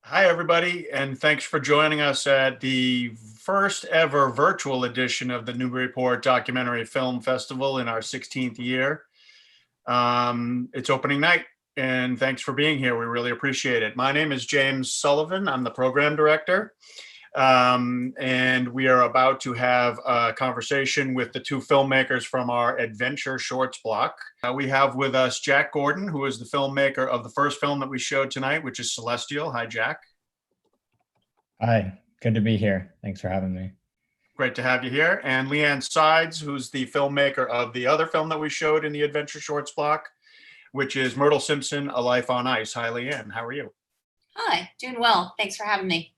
Hi, everybody, and thanks for joining us at the first ever virtual edition of the Newburyport Documentary Film Festival in our 16th year. It's opening night, and thanks for being here. We really appreciate it. My name is James Sullivan. I'm the program director, and we are about to have a conversation with the two filmmakers from our Adventure Shorts block. We have with us Jack Gordon, who is the filmmaker of the first film that we showed tonight, which is Celestial. Hi, Jack. Hi, good to be here. Thanks for having me. Great to have you here. And Leanne Sides, who's the filmmaker of the other film that we showed in the Adventure Shorts block, which is Myrtle Simpson, A Life on Ice. Hi, Leanne. How are you? Hi, doing well. Thanks for having me.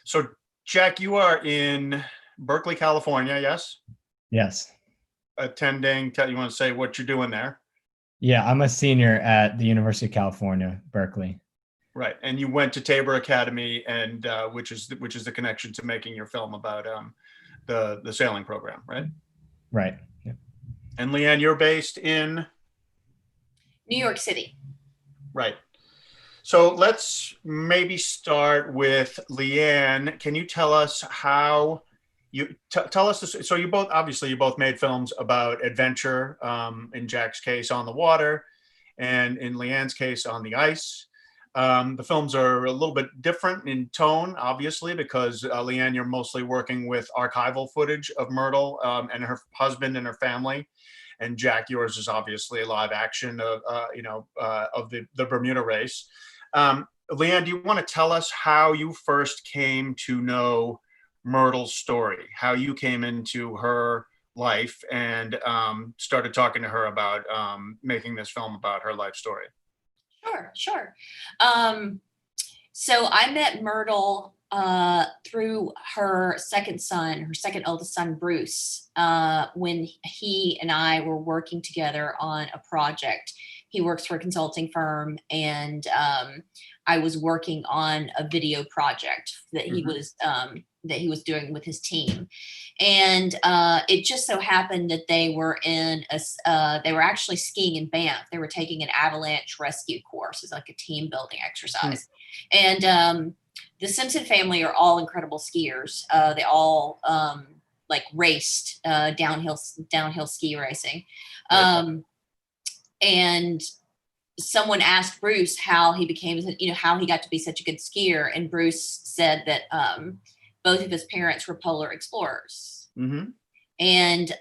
So, Jack, you are in Berkeley, California, yes? Yes. Attending, you want to say what you're doing there? Yeah, I'm a senior at the University of California, Berkeley. Right, and you went to Tabor Academy, and which is the connection to making your film about the sailing program, right? Right. Yeah. And Leanne, you're based in New York City. Right. So let's maybe start with Leanne. Can you tell us how you tell us this? So you both made films about adventure. In Jack's case, on the water, and in Leanne's case, on the ice. The films are a little bit different in tone, obviously, because Leanne, you're mostly working with archival footage of Myrtle and her husband and her family, and Jack, yours is obviously a live action of the Bermuda race. Leanne, do you want to tell us how you first came to know Myrtle's story, how you came into her life and started talking to her about making this film about her life story? Sure. So I met Myrtle through her second oldest son, Bruce, when he and I were working together on a project. He works for a consulting firm, and I was working on a video project that he was doing with his team. And it just so happened that they were they were actually skiing in Banff. They were taking an avalanche rescue course. It's like a team building exercise. And the Simpson family are all incredible skiers. They all raced downhill ski racing. And someone asked Bruce how he became, how he got to be such a good skier. And Bruce said that both of his parents were polar explorers. Mm-hmm. And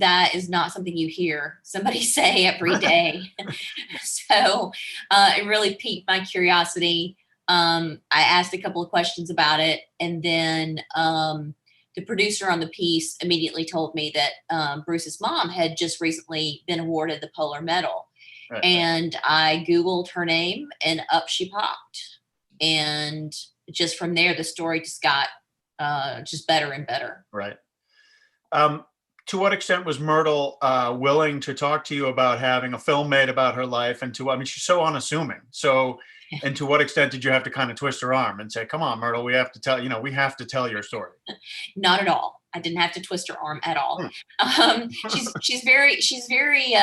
that is not something you hear somebody say every day. So it really piqued my curiosity. I asked a couple of questions about it. And then the producer on the piece immediately told me that Bruce's mom had just recently been awarded the Polar Medal. Right. And I Googled her name, and up she popped. And just from there, the story just got just better and better. Right. To what extent was Myrtle willing to talk to you about having a film made about her life? And she's so unassuming. So, and to what extent did you have to kind of twist her arm and say, "Come on, Myrtle, we have to tell your story"? Not at all. I didn't have to twist her arm at all. She's very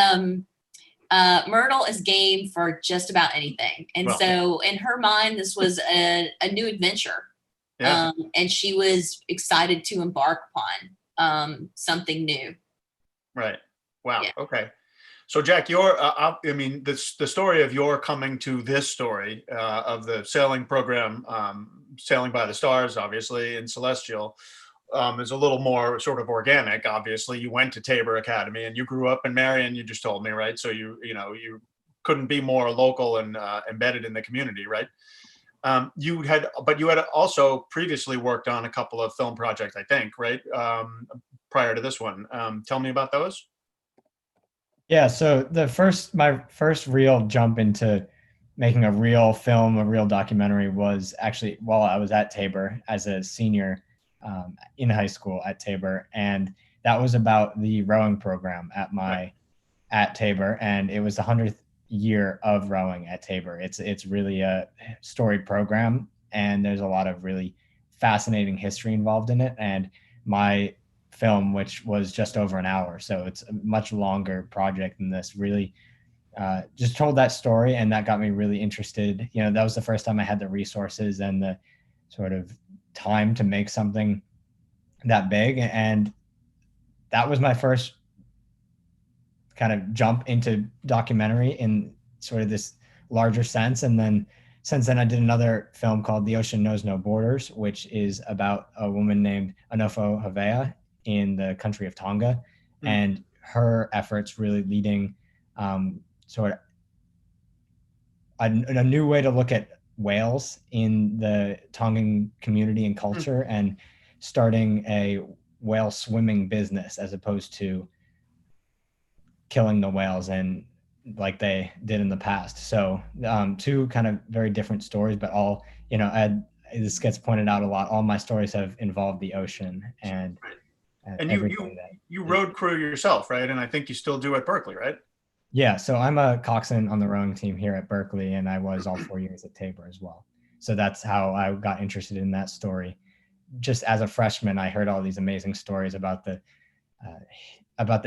Myrtle is game for just about anything. And so in her mind, this was a new adventure. Yeah. And she was excited to embark upon something new. Right. Wow. Yeah. Okay. So Jack, the story of your coming to this story of the sailing program, Sailing by the Stars, obviously, in Celestial, is a little more sort of organic. Obviously, you went to Tabor Academy and you grew up in Marion. You just told me, right? So you couldn't be more local and embedded in the community, right? You had also previously worked on a couple of film projects, I think, right? Prior to this one. Tell me about those. Yeah, so my first real jump into making a real film, a real documentary, was actually while I was at Tabor as a senior in high school at Tabor. And that was about the rowing program at Tabor. And it was the 100th year of rowing at Tabor. It's really a storied program, and there's a lot of really fascinating history involved in it. And my film, which was just over an hour, so it's a much longer project than this, really just told that story, and that got me really interested. You know, that was the first time I had the resources and the sort of time to make something that big, and that was my first kind of jump into documentary in sort of this larger sense. And then since then, I did another film called The Ocean Knows No Borders, which is about a woman named Onofo Havea in the country of Tonga, and her efforts really leading sort of a new way to look at whales in the Tongan community and culture, and starting a whale swimming business as opposed to killing the whales and like they did in the past. So two kind of very different stories, but all, you know, this gets pointed out a lot. All my stories have involved the ocean and you road crew yourself, right? And I think you still do at Berkeley, right? Yeah. So I'm a coxswain on the rowing team here at Berkeley, and I was all 4 years at Tabor as well. So that's how I got interested in that story. Just as a freshman, I heard all these amazing stories about the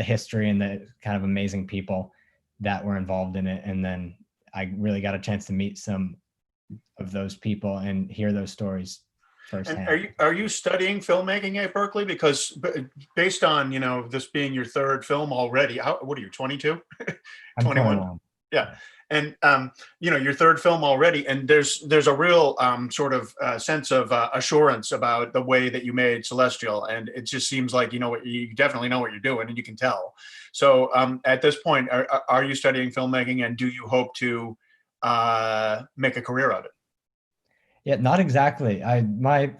history and the kind of amazing people that were involved in it. And then I really got a chance to meet some of those people and hear those stories firsthand. And are you studying filmmaking at Berkeley? Because based on, you know, this being your third film already, what are you, 22? I'm 21. Yeah. And, you know, your third film already, and there's a real sort of sense of assurance about the way that you made Celestial. And it just seems like, you definitely know what you're doing, and you can tell. So at this point, are you studying filmmaking, and do you hope to make a career of it? Yeah, not exactly. My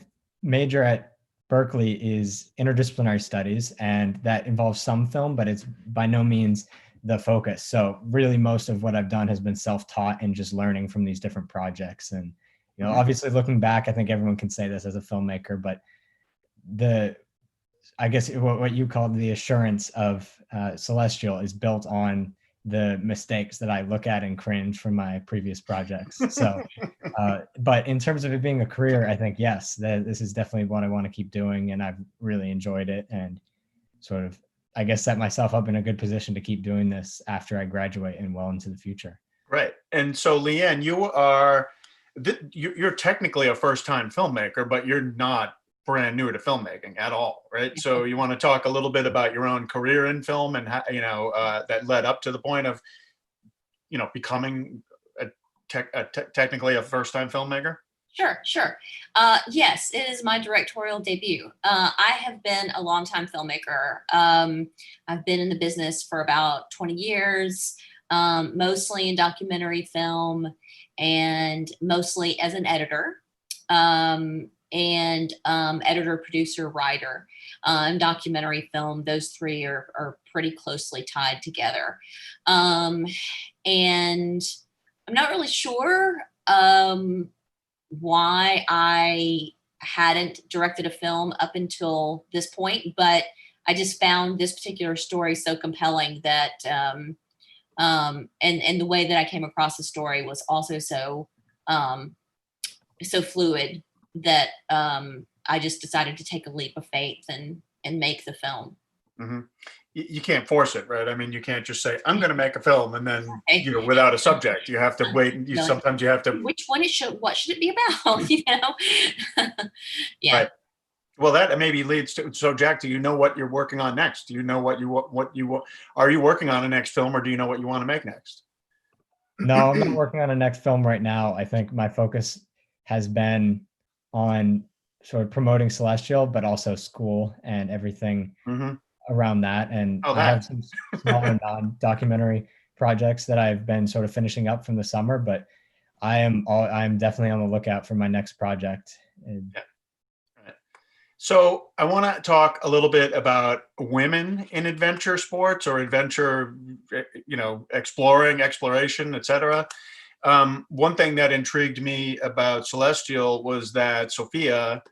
major at Berkeley is interdisciplinary studies, and that involves some film, but it's by no means the focus. So really most of what I've done has been self-taught and just learning from these different projects. And, you know, obviously looking back, I think everyone can say this as a filmmaker, but I guess what you called the assurance of Celestial is built on the mistakes that I look at and cringe from my previous projects. So, but in terms of it being a career, I think, yes, this is definitely what I want to keep doing. And I've really enjoyed it, and sort of, I guess, set myself up in a good position to keep doing this after I graduate and well into the future. Right. And so, Leanne, you're technically a first-time filmmaker, but you're not brand new to filmmaking at all, right? So you want to talk a little bit about your own career in film and how, that led up to the point of, becoming technically a first-time filmmaker? Sure. Yes, it is my directorial debut. I have been a longtime filmmaker. I've been in the business for about 20 years, mostly in documentary film and mostly as an editor. Editor, producer, writer, and documentary film. Those three are pretty closely tied together. And I'm not really sure why I hadn't directed a film up until this point, but I just found this particular story so compelling that, and the way that I came across the story was also so fluid that I just decided to take a leap of faith and make the film. Mm-hmm. You can't force it, right? I mean, you can't just say, I'm going to make a film, and then, without a subject, you have to wait. And sometimes you have to. Which one what should it be about? Yeah. Right. Well, that maybe leads to, so Jack, do you know what you're working on next? Do you know are you working on a next film, or do you know what you want to make next? No, I'm not working on a next film right now. I think my focus has been on sort of promoting Celestial, but also school and everything around that. And I have some smaller non-documentary projects that I've been sort of finishing up from the summer, but I'm definitely on the lookout for my next project. Yeah. Right. So I want to talk a little bit about women in adventure sports, or adventure, exploration, etc. One thing that intrigued me about Celestial was that Sophia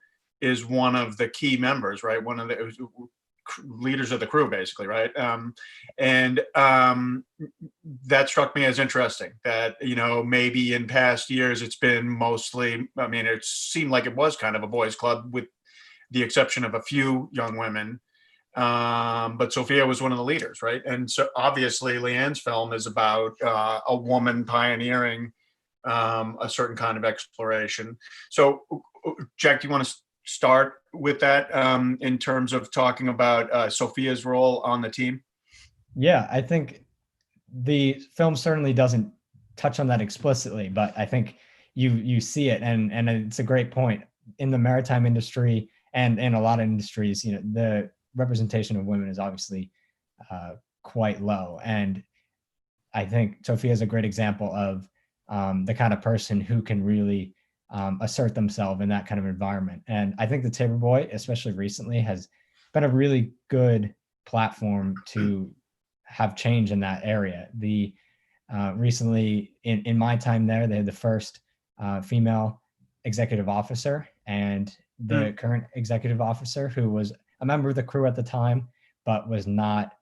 is one of the key members, right? One of the leaders of the crew, basically, right? And that struck me as interesting, that, maybe in past years it's been mostly, it seemed like it was kind of a boys' club with the exception of a few young women. but Sophia was one of the leaders, right? And so obviously Leanne's film is about a woman pioneering a certain kind of exploration. So Jack, do you want to start with that in terms of talking about Sophia's role on the team? Yeah, I think the film certainly doesn't touch on that explicitly, but I think you see it, and it's a great point. In the maritime industry and in a lot of industries, the representation of women is obviously quite low, and I think Sophia is a great example of the kind of person who can really assert themselves in that kind of environment. And I think the Tabor Boy, especially recently, has been a really good platform to have change in that area. The recently in my time there, they had the first female executive officer, and the current executive officer, who was a member of the crew at the time, but was not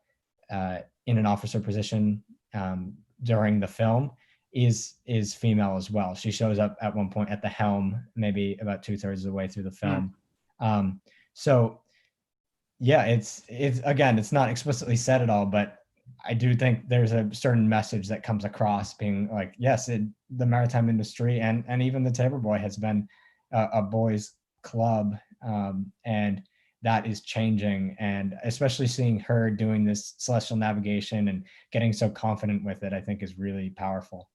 in an officer position during the film, is female as well. She shows up at one point at the helm, maybe about 2/3 of the way through the film. So yeah, it's again, it's not explicitly said at all, but I do think there's a certain message that comes across, being like, yes, the maritime industry and even the Tabor Boy has been a boys' club, and that is changing. And especially seeing her doing this celestial navigation and getting so confident with it, I think is really powerful.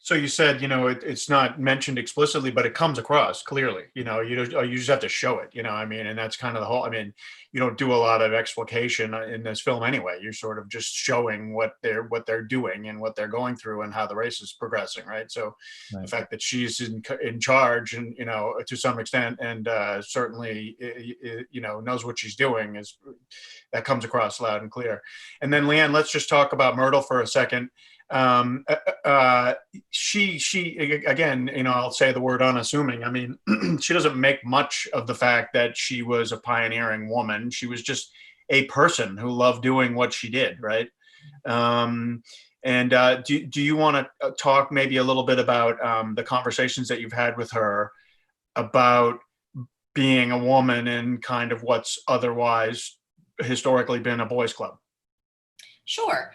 So you said, it's not mentioned explicitly, but it comes across clearly. You just have to show it. I mean, and that's kind of the whole. I mean, you don't do a lot of explication in this film anyway. You're sort of just showing what they're doing and what they're going through and how the race is progressing, right? So Right. The fact that she's in charge and to some extent, and certainly knows what she's doing, that comes across loud and clear. And then Leanne, let's just talk about Myrtle for a second. She again, I'll say the word unassuming. I mean, she doesn't make much of the fact that she was a pioneering woman. She was just a person who loved doing what she did, right? And do you want to talk maybe a little bit about the conversations that you've had with her about being a woman in kind of what's otherwise historically been a boys' club? Sure.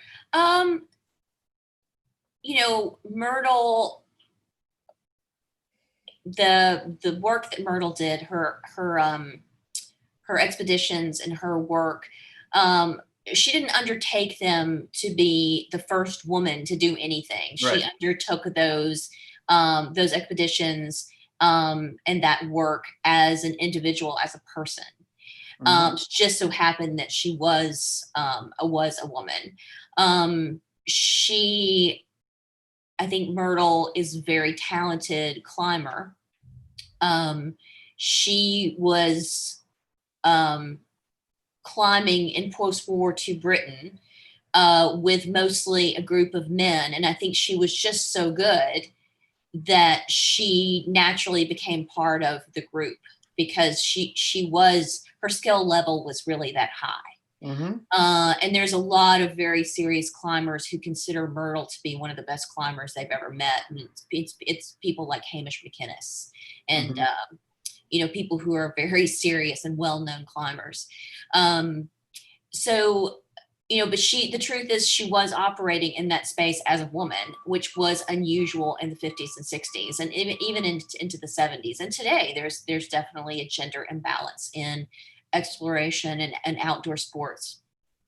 Myrtle, the work that Myrtle did, her expeditions and her work, she didn't undertake them to be the first woman to do anything. Right. She undertook those expeditions and that work as an individual, as a person. Just so happened that she was a woman. I think Myrtle is a very talented climber. She was climbing in post-World War II Britain with mostly a group of men. And I think she was just so good that she naturally became part of the group, because her skill level was really that high. And there's a lot of very serious climbers who consider Myrtle to be one of the best climbers they've ever met. And it's people like Hamish McInnes and, people who are very serious and well-known climbers. But the truth is she was operating in that space as a woman, which was unusual in the 50s and 60s, and even into the 70s. And today there's definitely a gender imbalance in exploration and outdoor sports,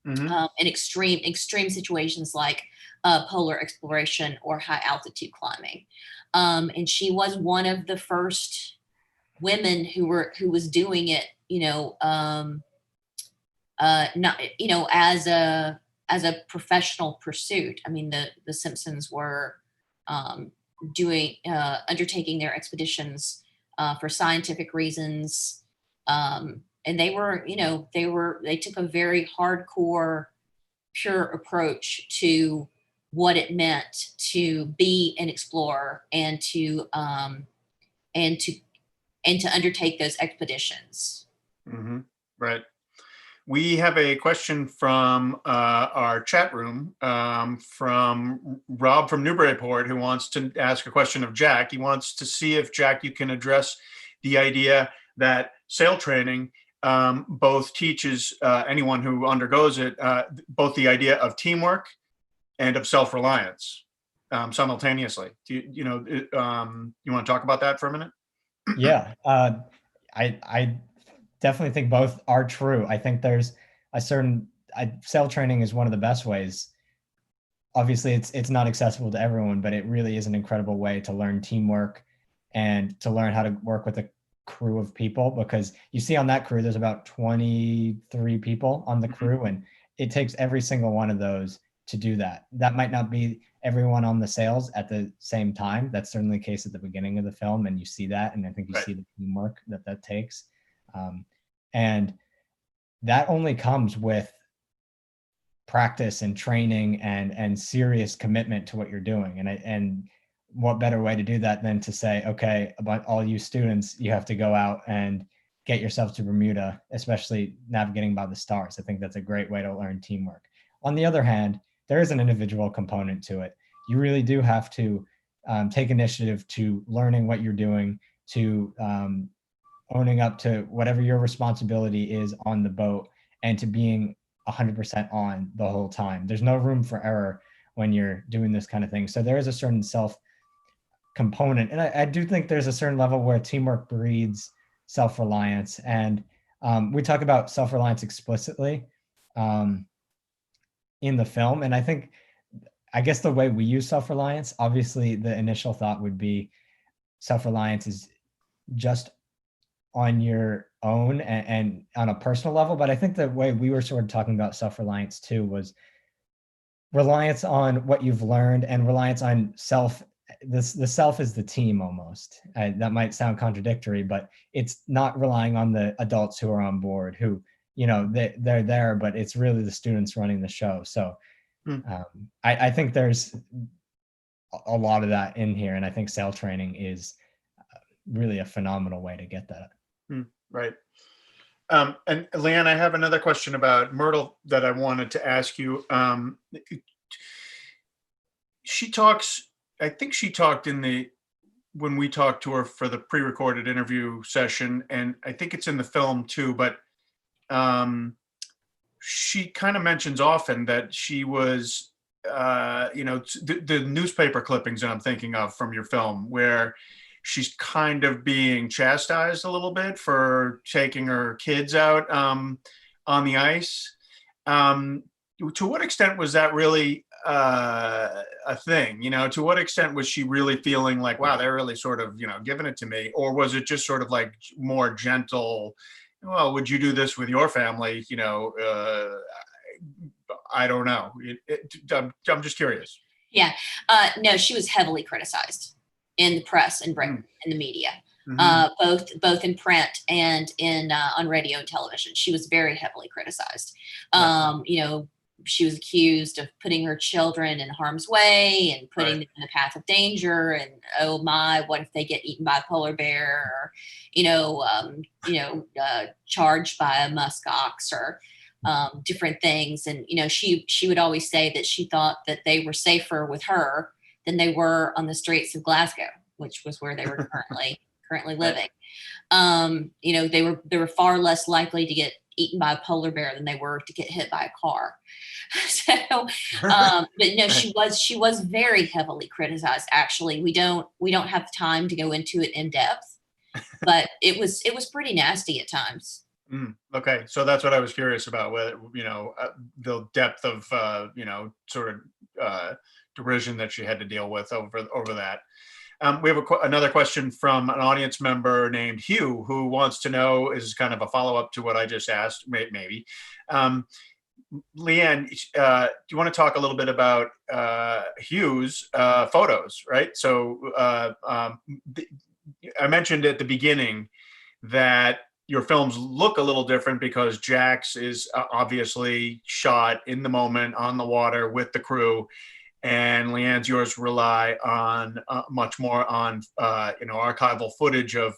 in extreme situations like polar exploration or high altitude climbing. And she was one of the first women who was doing it, not, as a professional pursuit. I mean, the Simpsons were undertaking their expeditions for scientific reasons. And they took a very hardcore, pure approach to what it meant to be an explorer and to undertake those expeditions. Right. We have a question from our chat room from Rob from Newburyport, who wants to ask a question of Jack. He wants to see if, Jack, you can address the idea that sail training both teaches anyone who undergoes it both the idea of teamwork and of self-reliance simultaneously. You want to talk about that for a minute? Yeah, I definitely think both are true. I think there's a certain sail training is one of the best ways. Obviously, it's not accessible to everyone, but it really is an incredible way to learn teamwork and to learn how to work with a crew of people, because you see on that crew there's about 23 people on the crew, and it takes every single one of those to do that. That might not be everyone on the sails at the same time. That's certainly the case at the beginning of the film, and you see that, and I think you Right. see the teamwork that takes. And that only comes with practice and training and serious commitment to what you're doing. And what better way to do that than to say, okay, about all you students, you have to go out and get yourself to Bermuda, especially navigating by the stars. I think that's a great way to learn teamwork. On the other hand, there is an individual component to it. You really do have to take initiative to learning what you're doing, to owning up to whatever your responsibility is on the boat, and to being 100% on the whole time. There's no room for error when you're doing this kind of thing. So there is a certain self component. And I do think there's a certain level where teamwork breeds self-reliance. And we talk about self-reliance explicitly in the film. And I guess the way we use self-reliance, obviously the initial thought would be self-reliance is just on your own and on a personal level. But I think the way we were sort of talking about self-reliance too was reliance on what you've learned and reliance on self. The self is the team almost. That might sound contradictory, but it's not relying on the adults who are on board, who, they're there, but it's really the students running the show. So I think there's a lot of that in here. And I think sail training is really a phenomenal way to get that. Right. And Leanne, I have another question about Myrtle that I wanted to ask you. I think she talked when we talked to her for the pre-recorded interview session, and I think it's in the film too, but she kind of mentions often that she was, the newspaper clippings that I'm thinking of from your film, where she's kind of being chastised a little bit for taking her kids out on the ice. To what extent was that really a thing? To what extent was she really feeling like, wow, they're really sort of, giving it to me? Or was it just sort of like more gentle, well, would you do this with your family? I don't know. I'm just curious. Yeah. No, she was heavily criticized in the press and in the media, both in print and on radio and television. She was very heavily criticized. She was accused of putting her children in harm's way and putting them in the path of danger. And oh my, what if they get eaten by a polar bear, or charged by a musk ox, or different things. And she would always say that she thought that they were safer with her than they were on the streets of Glasgow, which was where they were currently living. They were far less likely to get eaten by a polar bear than they were to get hit by a car. So, but no, she was very heavily criticized. Actually, we don't have time to go into it in depth, but it was pretty nasty at times. Okay, so that's what I was curious about, whether the depth of sort of derision that she had to deal with over that. We have another question from an audience member named Hugh, who wants to know, is kind of a follow-up to what I just asked, maybe. Leanne, do you want to talk a little bit about Hugh's photos, right? So I mentioned at the beginning that your films look a little different because Jack's is obviously shot in the moment on the water with the crew, and Leanne's, yours rely on much more on archival footage of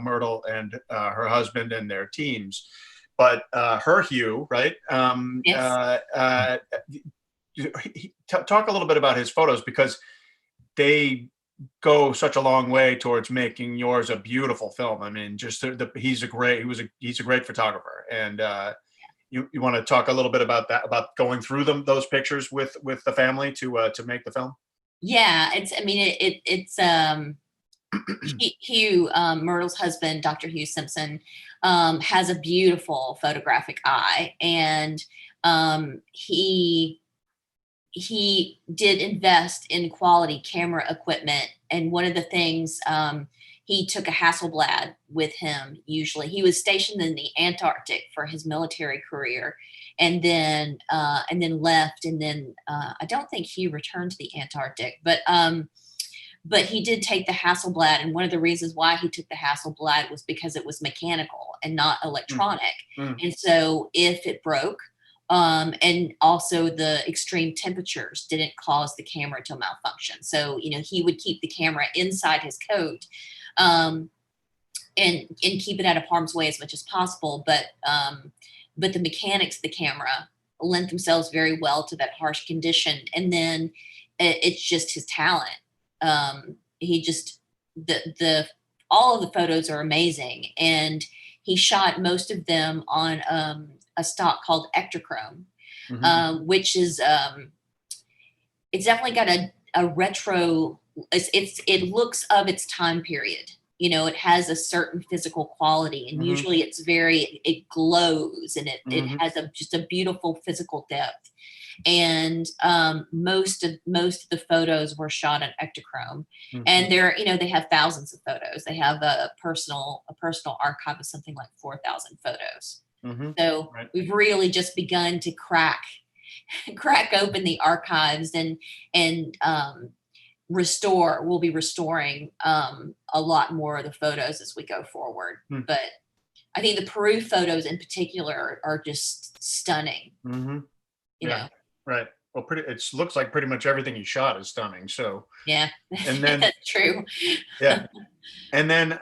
Myrtle and her husband and their teams. But her Hugh, right? Yes. Talk a little bit about his photos, because they go such a long way towards making yours a beautiful film. I mean, just he's a great photographer. And you want to talk a little bit about that, about going through those pictures with the family to make the film? Yeah, it's Hugh, Myrtle's husband, Dr. Hugh Simpson, has a beautiful photographic eye, and he did invest in quality camera equipment. And one of the things, he took a Hasselblad with him. Usually, he was stationed in the Antarctic for his military career, and then left. And then I don't think he returned to the Antarctic, but he did take the Hasselblad, and one of the reasons why he took the Hasselblad was because it was mechanical and not electronic. And so if it broke, and also the extreme temperatures didn't cause the camera to malfunction. So, he would keep the camera inside his coat, and keep it out of harm's way as much as possible. But the mechanics of the camera lent themselves very well to that harsh condition. And then it's just his talent. He just, all of the photos are amazing. And he shot most of them on a stock called Ektachrome, which is, it's definitely got a retro, it looks of its time period. It has a certain physical quality, and usually it glows, and it has just a beautiful physical depth. And most of the photos were shot on Ektachrome, and they have thousands of photos. They have a personal archive of something like 4,000 photos. So we've really just begun to crack open the archives and we'll be restoring a lot more of the photos as we go forward. But I think the Peru photos in particular are just stunning. You know. Right. Well, it looks like pretty much everything you shot is stunning. So yeah, and then that's true. Yeah. And then,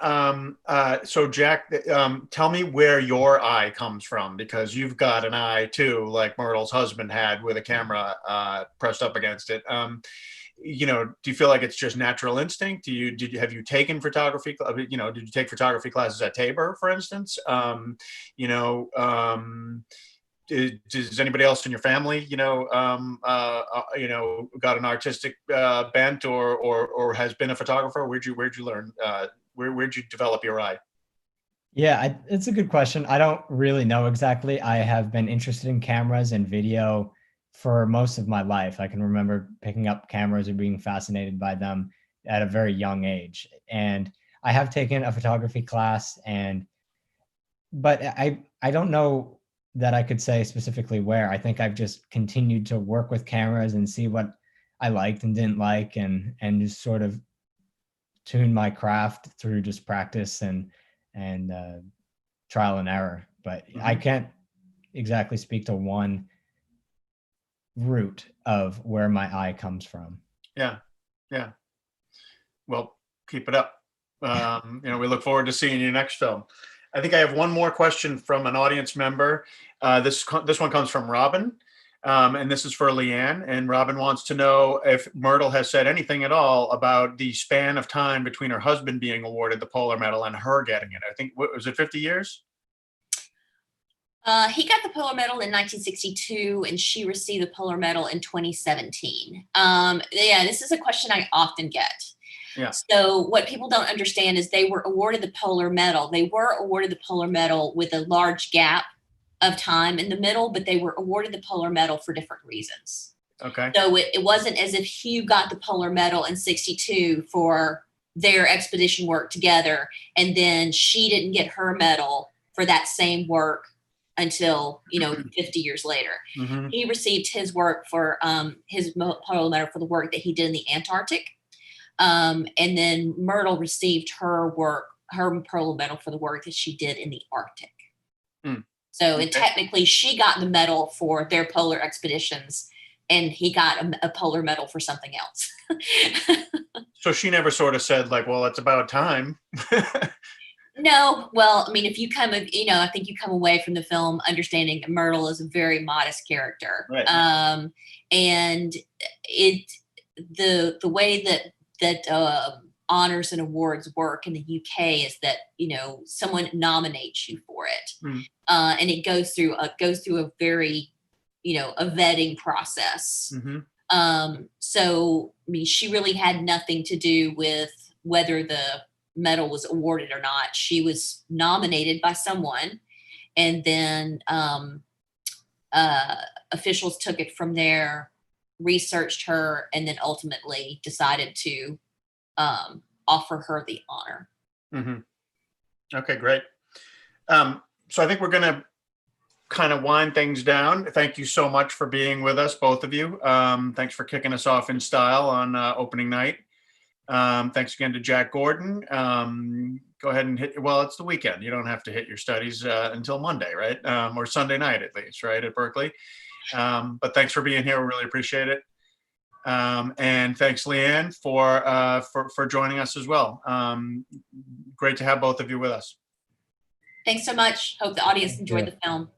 so Jack, tell me where your eye comes from, because you've got an eye too, like Myrtle's husband had, with a camera pressed up against it. Do you feel like it's just natural instinct? Have you taken photography? Did you take photography classes at Tabor, for instance? Does anybody else in your family, got an artistic bent or has been a photographer? Where'd you learn? Where'd you develop your eye? Yeah, it's a good question. I don't really know exactly. I have been interested in cameras and video for most of my life. I can remember picking up cameras or being fascinated by them at a very young age. And I have taken a photography class, but I don't know that I could say specifically where. I think I've just continued to work with cameras and see what I liked and didn't like, and just sort of tune my craft through just practice and trial and error. But I can't exactly speak to one root of where my eye comes from. Yeah. Well, keep it up. We look forward to seeing your next film. I think I have one more question from an audience member. This one comes from Robin, and this is for Leanne. And Robin wants to know if Myrtle has said anything at all about the span of time between her husband being awarded the Polar Medal and her getting it. I think, was it 50 years? He got the Polar Medal in 1962, and she received the Polar Medal in 2017. This is a question I often get. Yeah. So what people don't understand is they were awarded the Polar Medal. They were awarded the Polar Medal with a large gap of time in the middle, but they were awarded the Polar Medal for different reasons. Okay. So it wasn't as if Hugh got the Polar Medal in 62 for their expedition work together, and then she didn't get her medal for that same work until 50 years later. He received his work for his Polar Medal for the work that he did in the Antarctic. And then Myrtle received her Polar Medal for the work that she did in the Arctic. So and technically she got the medal for their polar expeditions, and he got a Polar Medal for something else. So she never sort of said like, well, it's about time. No, well, I mean, if you I think you come away from the film understanding that Myrtle is a very modest character. Right. And the way that honors and awards work in the UK is that, someone nominates you for it. And it goes through a very, a vetting process. So, I mean, she really had nothing to do with whether the medal was awarded or not. She was nominated by someone, and then officials took it from there, researched her, and then ultimately decided to offer her the honor. Okay, great. So I think we're going to kind of wind things down. Thank you so much for being with us, both of you. Thanks for kicking us off in style on opening night. Thanks again to Jack Gordon. Go ahead and it's the weekend. You don't have to hit your studies until Monday, right? Or Sunday night at least, right, at Berkeley. But thanks for being here. We really appreciate it. And thanks, Leanne, for joining us as well. Great to have both of you with us. Thanks so much. Hope the audience enjoyed the film.